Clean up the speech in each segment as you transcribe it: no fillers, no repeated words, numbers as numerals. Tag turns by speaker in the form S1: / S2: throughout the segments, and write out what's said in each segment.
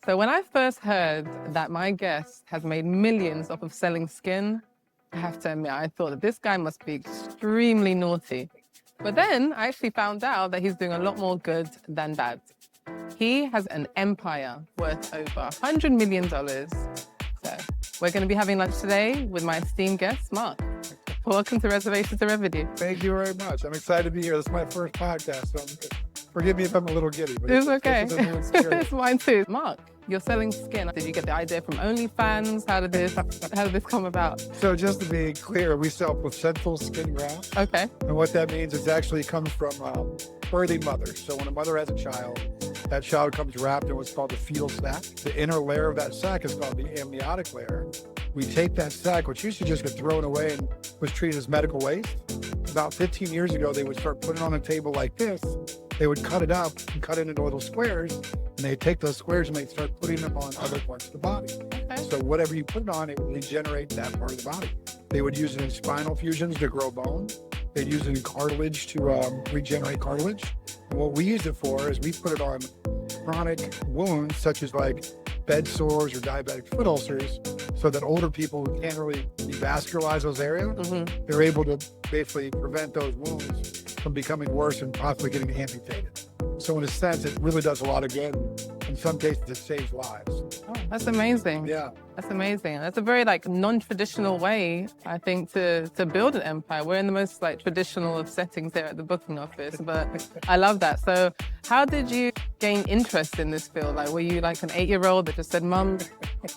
S1: So when I first heard that my guest has made millions off of selling skin, I have to admit, I thought that this guy must be extremely naughty. But then I actually found out that he's doing a lot more good than bad. He has an empire worth over $100 million. So we're going to be having lunch today with my esteemed guest, Marc. Welcome to Reservation to Revenue.
S2: Thank you very much. I'm excited to be here. This is my first podcast, so forgive me if I'm a little giddy. But
S1: It's okay.
S2: It's a new experience.
S1: It's mine too. Marc, you're selling skin. Did you get the idea from OnlyFans? How did this come about?
S2: So just to be clear, we sell placental skin grafts.
S1: Okay.
S2: And what that means is actually comes from birthing mothers. So when a mother has a child, that child comes wrapped in what's called the fetal sac. The inner layer of that sac is called the amniotic layer. We take that sac, which used to just get thrown away and was treated as medical waste. About 15 years ago, they would start putting it on a table like this. They would cut it up and cut it into little squares, and they'd take those squares and they'd start putting them on other parts of the body.
S1: Okay.
S2: So whatever you put it on, it would regenerate that part of the body. They would use it in spinal fusions to grow bone. They'd use it in cartilage to regenerate cartilage. And what we use it for is we put it on chronic wounds, such as like bed sores or diabetic foot ulcers, so that older people who can't really devascularize those areas, they're able to basically prevent those wounds from becoming worse and possibly getting amputated. So in a sense, it really does a lot of good. In some cases, it saves lives.
S1: Oh, that's amazing.
S2: Yeah.
S1: That's amazing. That's a very non-traditional way, I think, to build an empire. We're in the most traditional of settings here at the booking office, but I love that. So how did you gain interest in this field? Were you an 8-year-old that just said, Mum,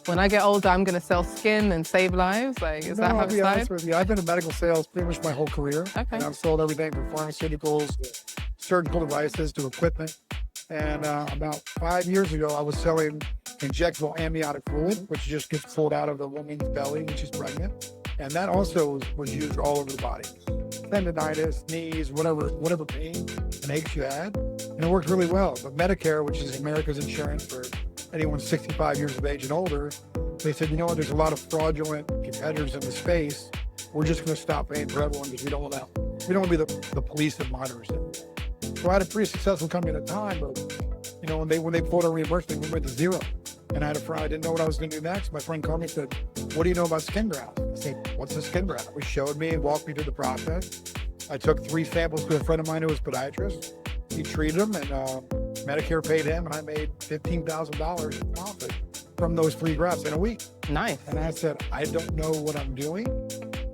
S1: when I get older, I'm going to sell skin and save lives? Is that how it
S2: I'll be honest
S1: started?
S2: with you. I've been in medical sales pretty much my whole career.
S1: Okay.
S2: And I've sold everything from pharmaceuticals to surgical devices to equipment. And about 5 years ago, I was selling injectable amniotic fluid, which just gets pulled out of the woman's belly when she's pregnant. And that also was used all over the body. Tendinitis, knees, whatever pain and aches you had. And it worked really well. But Medicare, which is America's insurance for anyone 65 years of age and older, they said, you know what, there's a lot of fraudulent competitors in the space. We're just going to stop paying for everyone because we don't want to be the police that monitors it. So I had a pretty successful company at the time, but when they pulled our reimbursement, we went to zero. And I had a friend, I didn't know what I was going to do next. My friend called me and said, what do you know about skin graft? I said, what's a skin graft? He showed me and walked me through the process. I took 3 samples to a friend of mine who was a podiatrist. He treated them, and Medicare paid him, and I made $15,000 in profit from those 3 grafts in a week.
S1: Nice.
S2: And I said, I don't know what I'm doing,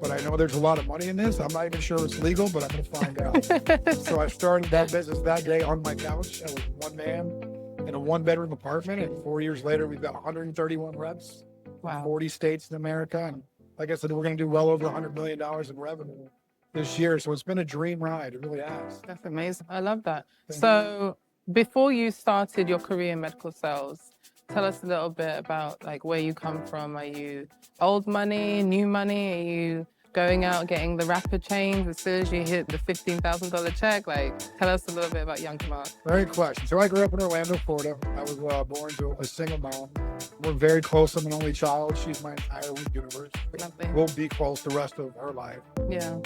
S2: but I know there's a lot of money in this. I'm not even sure it's legal, but I'm going to find out. So I started that business that day on my couch. I was one man in a 1-bedroom apartment, and 4 years later, we've got 131 reps,
S1: Wow.
S2: 40 states in America. And like I said, we're going to do well over $100 million in revenue this year. So it's been a dream ride. It really has.
S1: That's amazing. I love that. So before you started your career in medical sales, tell us a little bit about where you come from. Are you old money, new money? Are you going out getting the rapper change as soon as you hit the $15,000 check? Tell us a little bit about young Marc.
S2: Great question. So I grew up in Orlando, Florida. I was born to a single mom. We're very close. I'm an only child. She's my entire universe.
S1: Lovely.
S2: We'll be close the rest of her life.
S1: Yeah.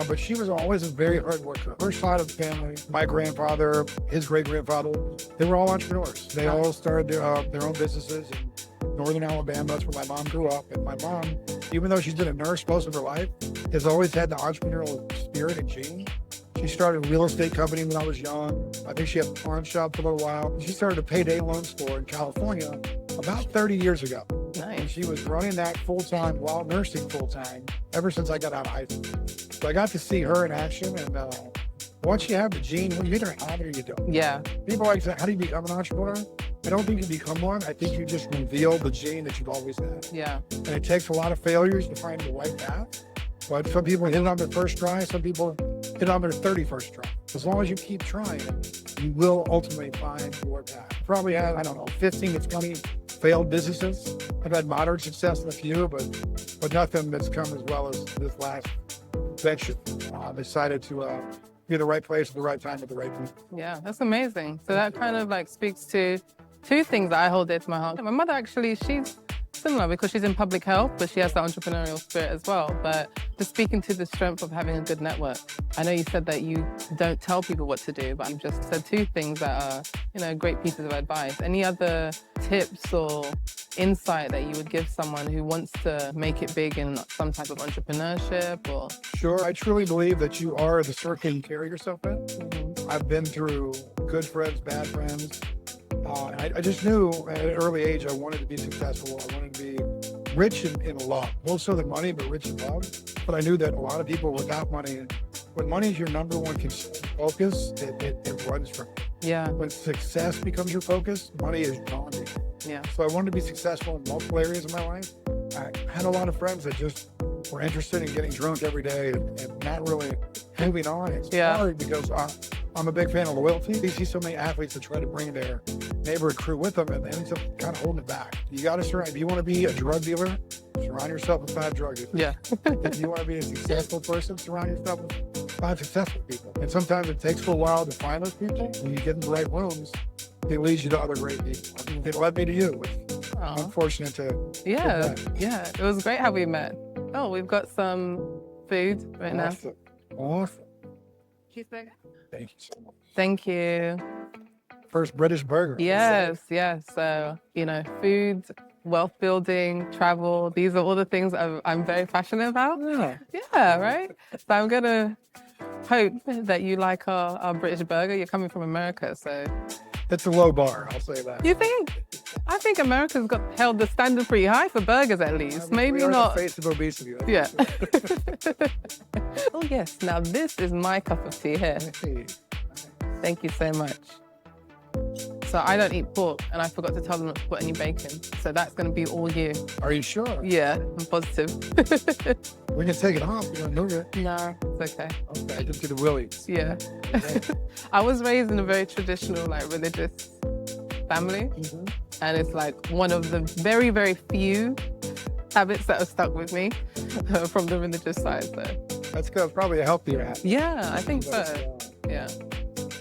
S2: But she was always a very hard worker. Her side of the family, my grandfather, his great-grandfather, they were all entrepreneurs. They all started their own businesses in northern Alabama. That's where my mom grew up. And my mom, even though she's been a nurse most of her life, has always had the entrepreneurial spirit and gene. She started a real estate company when I was young. I think she had a pawn shop for a little while. She started a payday loan store in California about 30 years ago.
S1: Nice.
S2: And she was running that full-time while nursing full-time ever since I got out of high school. So I got to see her in action. And once you have the gene, you either have it or you don't.
S1: Yeah.
S2: People always say, how do you become an entrepreneur? I don't think you become one. I think you just reveal the gene that you've always had.
S1: Yeah.
S2: And it takes a lot of failures to find the right path. But some people hit it on their first try. Some people hit it on their 31st try. As long as you keep trying, you will ultimately find your path. Probably had, 15 to 20 failed businesses. I've had moderate success in a few, but nothing that's come as well as this last venture. Decided to be the right place at the right time at the right people.
S1: Yeah, that's amazing. So that kind of speaks to 2 things that I hold dear to my heart. My mother actually, she's similar because she's in public health, but she has that entrepreneurial spirit as well. But just speaking to the strength of having a good network. I know you said that you don't tell people what to do, but I've just said two things that are, great pieces of advice. Any other tips or insight that you would give someone who wants to make it big in some type of entrepreneurship or?
S2: Sure. I truly believe that you are the circle you carry yourself in.
S1: Mm-hmm.
S2: I've been through good friends, bad friends. I just knew at an early age I wanted to be successful. I wanted to be rich in love. More so than money, but rich in love. But I knew that a lot of people without money, when money is your number one focus, it runs from you.
S1: Yeah.
S2: When success becomes your focus, money is gone.
S1: Yeah.
S2: So I wanted to be successful in multiple areas of my life. I had a lot of friends that just were interested in getting drunk every day and not really moving on. It's hard because I'm a big fan of loyalty. You see so many athletes that try to bring their neighborhood crew with them and they end up kind of holding it back. You got to surround. If you want to be a drug dealer, surround yourself with 5 drug dealers.
S1: Yeah.
S2: If you want to be a successful person, surround yourself with 5 successful people. And sometimes it takes a while to find those people. When you get in the right rooms, it leads you to other great people. It led me to you. I'm fortunate to.
S1: Yeah. It was great how we met. Oh, we've got some food right now.
S2: Awesome.
S1: Cheeseburger.
S2: Thank you so much.
S1: Thank you.
S2: First British burger.
S1: Yes. So, food, wealth building, travel, these are all the things I'm very passionate about. Yeah, right? So I'm going to hope that you like our British burger. You're coming from America, so.
S2: It's a low bar, I'll say that.
S1: You think? I think America's held the standard pretty high for burgers at least. Maybe
S2: we are
S1: not.
S2: The face of obesity.
S1: Yeah. Oh yes, now this is my cup of tea here. Thank you so much. So I don't eat pork and I forgot to tell them not to put any bacon. So that's going to be all you.
S2: Are you sure?
S1: Yeah, I'm positive.
S2: We can take it off. You want to move it?
S1: No, it's okay.
S2: Okay, just do the willies.
S1: Yeah. I was raised in a very traditional, religious family. Mm-hmm. And it's one of the very, very few habits that have stuck with me from the religious side. So.
S2: That's good. Probably a healthier habit.
S1: Yeah, I think so. Yeah.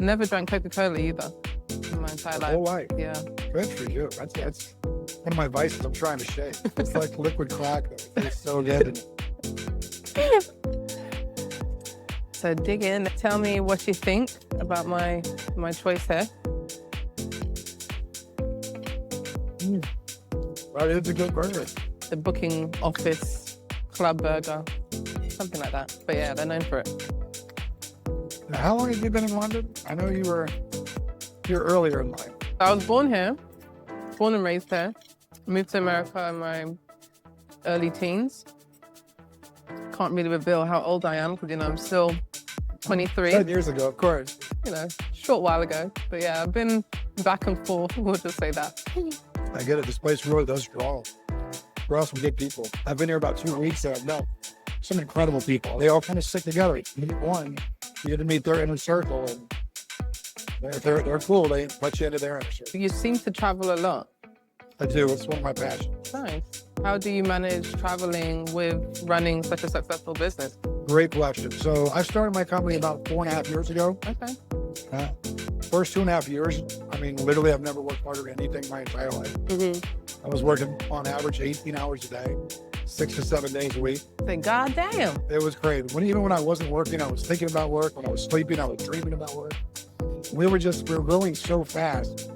S1: Never drank Coca-Cola either in my entire life.
S2: Whole life.
S1: Yeah.
S2: Good for you. That's one of my vices I'm trying to shake. It's like liquid crack, though. It's so good.
S1: So dig in. Tell me what you think about my choice here.
S2: Well, it's a good burger.
S1: The booking office club burger, something like that. But yeah, they're known for it.
S2: Now, how long have you been in London? I know you were here earlier in life.
S1: I was born here, born and raised here. Moved to America in my early teens. Can't really reveal how old I am because, I'm still 23.
S2: 10 years ago, of course.
S1: Short while ago. But yeah, I've been back and forth, we'll just say that.
S2: I get it. This place really does draw. We're also good people. I've been here about 2 weeks and I've met some incredible people. They all kind of stick together. You meet one, you get to meet their inner circle, and they're cool. They let you into their inner circle.
S1: You seem to travel a lot.
S2: I do. It's one of my passions.
S1: Nice. How do you manage traveling with running such a successful business?
S2: Great question. So I started my company about 4.5 years ago.
S1: Okay.
S2: First 2.5 years, literally I've never worked harder than anything my entire life. Mm-hmm. I was working on average 18 hours a day, 6 to 7 days a week.
S1: Say, God damn.
S2: It was crazy. Even when I wasn't working, I was thinking about work. When I was sleeping, I was dreaming about work. We were going so fast.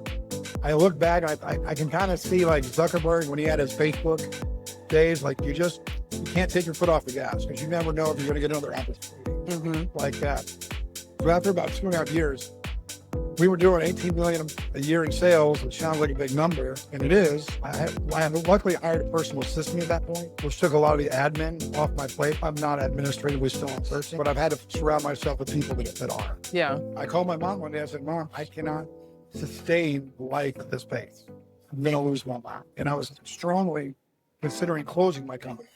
S2: I look back, I can kind of see Zuckerberg when he had his Facebook days, you can't take your foot off the gas because you never know if you're going to get another opportunity like that. So after about 2.5 years, we were doing 18 million a year in sales, which sounds like a big number, and it is. I luckily hired a person to assist me at that point, which took a lot of the admin off my plate. I'm not administratively still in person, but I've had to surround myself with people that are.
S1: Yeah.
S2: I called my mom one day. I said, Mom, I cannot sustain this pace. I'm going to lose my mom. And I was strongly considering closing my company.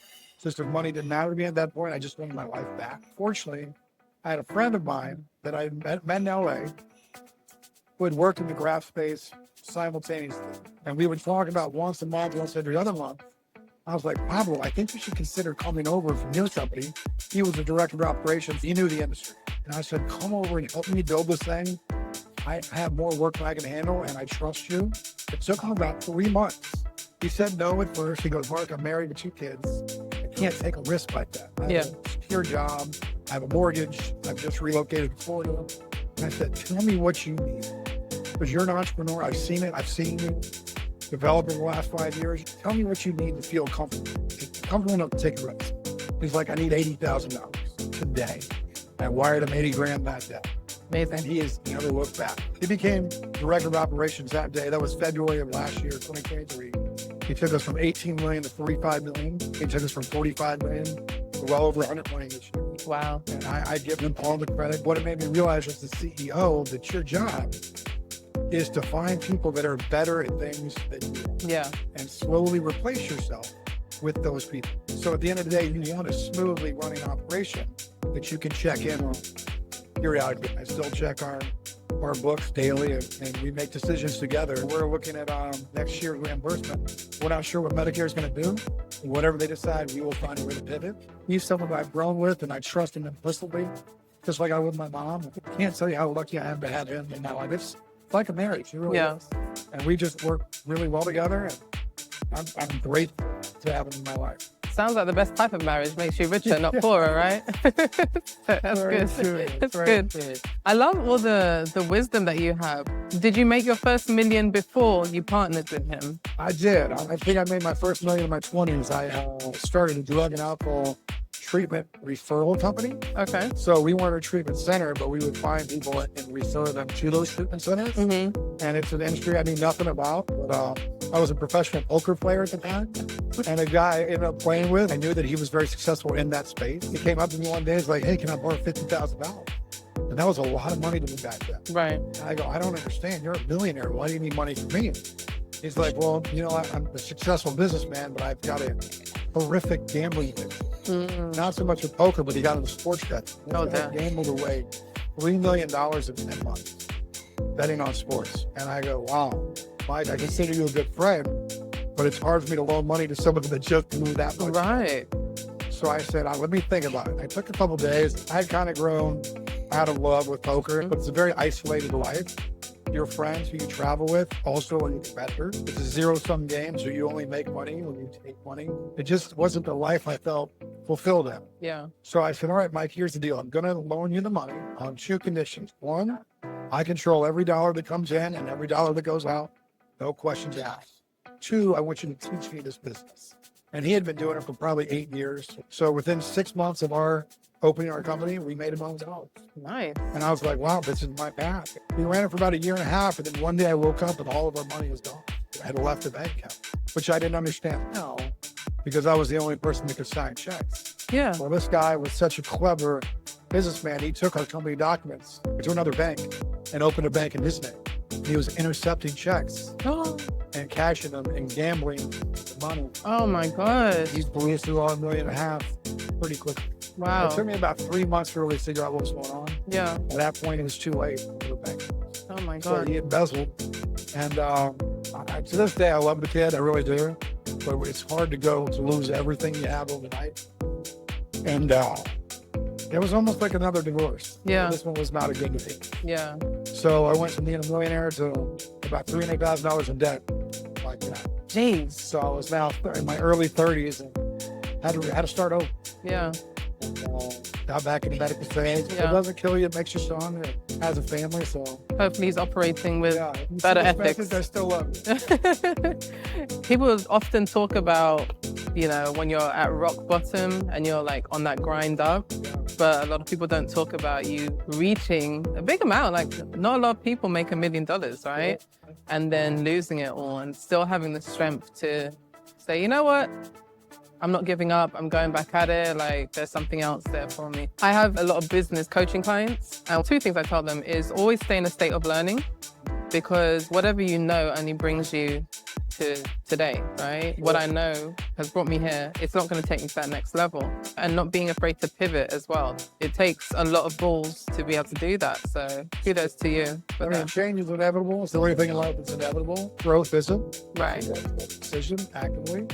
S2: Just if money didn't matter to me at that point, I just wanted my life back. Fortunately, I had a friend of mine that I met in LA who had worked in the graph space simultaneously. And we would talk about once a month, once every other month. I was like, Pablo, I think you should consider coming over from your company. He was the director of operations. He knew the industry. And I said, come over and help me build this thing. I have more work than I can handle, and I trust you. It took him about 3 months He said no at first. He goes, Mark, I'm married with 2 kids. I can't take a risk like that. I have a secure job. I have a mortgage. I've just relocated to Florida. And I said, tell me what you need. Because you're an entrepreneur. I've seen it. I've seen you develop in the last 5 years. Tell me what you need to feel comfortable. Comfortable enough to take a risk. He's like, I need $80,000 today. I wired him 80 grand that day.
S1: Amazing.
S2: And he has never looked back. He became director of operations that day. That was February of last year, 2023. He took us from 18 million to 45 million. He took us from 45 million to well over 100 million this year.
S1: Wow.
S2: And I give him all the credit. What it made me realize as the CEO that your job is to find people that are better at things than you are.
S1: Yeah.
S2: And slowly replace yourself with those people. So at the end of the day, you want a smoothly running operation that you can check in on periodically. I still check our books daily and we make decisions together. We're looking at next year's reimbursement. We're not sure what Medicare is going to do. Whatever they decide, we will find a way to pivot. He's someone I've grown with and I trust him implicitly, just like I would my mom. I can't tell you how lucky I am to have him in my life. It's like a marriage. It really is. And we just work really well together. And I'm grateful to have him in my life.
S1: Sounds like the best type of marriage. Makes you richer, not poorer, right? That's good. That's good. I love all the wisdom that you have. Did you make your first million before you partnered with him?
S2: I did. I think I made my first million in my 20s. I started a drug and alcohol treatment referral company.
S1: Okay.
S2: So we weren't a treatment center, but we would find people and refer them to those treatment centers. Mm-hmm. And it's an industry I knew nothing about, but I was a professional poker player at the time. And a guy I ended up playing with, I knew that he was very successful in that space. He came up to me one day, he's like, hey, can I borrow $50,000? And that was a lot of money to me back then.
S1: Right.
S2: And I go, I don't understand. You're a millionaire. Why do you need money from me? He's like, well, you know, I'm a successful businessman, but I've got a horrific gambling addiction. Mm-hmm. Not so much with poker, but he got into sports betting. He gambled away $3 million in 10 months betting on sports. And I go, wow, Mike, I consider you a good friend, but it's hard for me to loan money to somebody that just moved that much.
S1: Right.
S2: So I said, let me think about it. I took a couple of days. I had kind of grown out of love with poker, but it's a very isolated life. Your friends who you travel with also are your competitors. It's a zero-sum game, so you only make money when you take money. It just wasn't the life I felt fulfilled in.
S1: Yeah.
S2: So I said, all right, Mike, here's the deal. I'm going to loan you the money on 2 conditions. 1, I control every dollar that comes in and every dollar that goes out. No questions asked. 2, I want you to teach me this business. And he had been doing it for probably 8 years. So within 6 months of our opening our company, we made $1 million.
S1: Nice.
S2: And I was like, wow, this is my path. We ran it for about 1.5 years, and then one day I woke up and all of our money was gone. I had left the bank account, which I didn't understand. No. Because I was the only person that could sign checks.
S1: Yeah.
S2: Well, this guy was such a clever businessman. He took our company documents to another bank and opened a bank in his name. He was intercepting checks and cashing them and gambling the money.
S1: Oh my God.
S2: He blew through all $1.5 million pretty quickly.
S1: Wow.
S2: It took me about 3 months to really figure out what was going on.
S1: Yeah.
S2: At that point, it was too late for the bank.
S1: Oh my God.
S2: So he embezzled. And to this day, I love the kid. I really do. But it's hard to lose everything you have overnight. And it was almost like another divorce.
S1: Yeah.
S2: This one was not a good thing.
S1: Yeah.
S2: So I went from being a millionaire to about $300,000 in debt like that.
S1: Jeez.
S2: So I was now in my early 30s and had to start over.
S1: Yeah.
S2: Got back in the medical phase. Yeah. It doesn't kill you, it makes you stronger. It has a family, so.
S1: Hopefully he's operating with better ethics.
S2: I still love it.
S1: People often talk about, you know, when you're at rock bottom and you're like on that grind up, but a lot of people don't talk about you reaching a big amount. Like not a lot of people make $1 million, right? Yeah. And then losing it all and still having the strength to say, you know what? I'm not giving up. I'm going back at it. Like there's something else there for me. I have a lot of business coaching clients. And 2 things I tell them is always stay in a state of learning, because whatever you know only brings you to today, right? What I know has brought me here. It's not going to take me to that next level. And not being afraid to pivot as well. It takes a lot of balls to be able to do that. So kudos to you.
S2: I mean, change is inevitable. It's the only thing in life that's inevitable. Growth isn't.
S1: Right.
S2: Decision actively.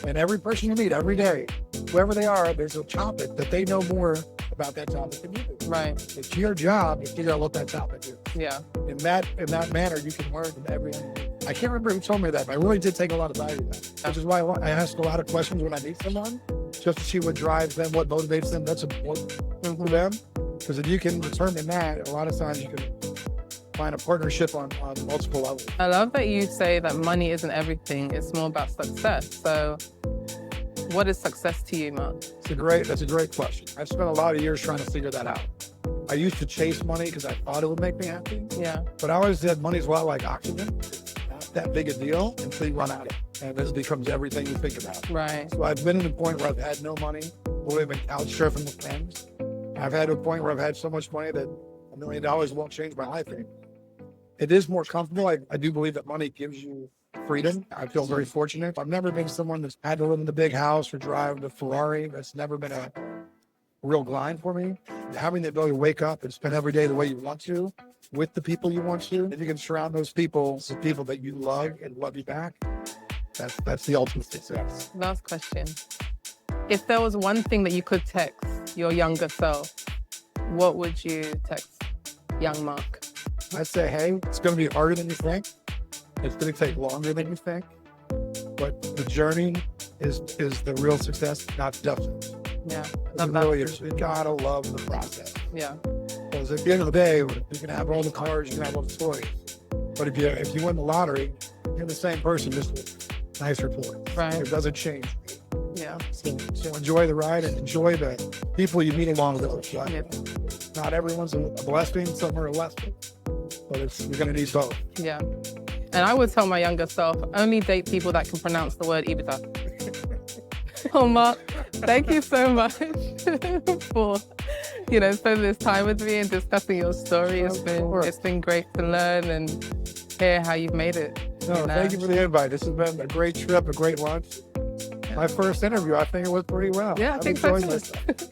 S2: And every person you meet every day, whoever they are, there's a topic that they know more about that topic than you do.
S1: Right.
S2: It's your job to figure out what that topic is.
S1: Yeah.
S2: In that manner, you can learn from everyone. I can't remember who told me that, but I really did take a lot of value in that, which is why I ask a lot of questions when I meet someone, just to see what drives them, what motivates them. That's important for them. Because if you can determine that, a lot of times you can find a partnership on multiple levels.
S1: I love that you say that money isn't everything. It's more about success. So what is success to you, Marc?
S2: That's a great question. I've spent a lot of years trying to figure that out. I used to chase money because I thought it would make me happy.
S1: Yeah.
S2: But I always said money's a lot like oxygen. It's not that big a deal until you run out of it. And this becomes everything you think about.
S1: Right.
S2: So I've been at a point where I've had no money, or I've been couch surfing with friends. I've had a point where I've had so much money that $1 million won't change my life anymore. It is more comfortable. I do believe that money gives you freedom. I feel very fortunate. I've never been someone that's had to live in the big house or drive the Ferrari. That's never been a real grind for me. Having the ability to wake up and spend every day the way you want to, with the people you want to, if you can surround those people with people that you love and love you back, that's the ultimate success.
S1: Last question. If there was one thing that you could text your younger self, what would you text young Marc?
S2: I'd say, hey, it's going to be harder than you think. It's going to take longer than you think. But the journey is the real success, not the destination.
S1: Yeah.
S2: It really is. You gotta love the process.
S1: Yeah.
S2: Because at the end of the day, you can have all the cars, you can have all the toys. But if you win the lottery, you're the same person, just with nicer toys.
S1: Right.
S2: It doesn't change.
S1: Yeah.
S2: So enjoy the ride and enjoy the people you meet along the way.
S1: Yeah.
S2: Not everyone's a blessing, some are a lesson. But you're going to need both.
S1: Yeah. And I would tell my younger self, only date people that can pronounce the word EBITDA. Oh, Marc, thank you so much for, spending this time with me and discussing your story. It's been great to learn and hear how you've made it.
S2: No, thank you for the invite. This has been a great trip, a great lunch. My first interview, I think it went pretty well.
S1: Yeah, I think so too.
S2: Myself.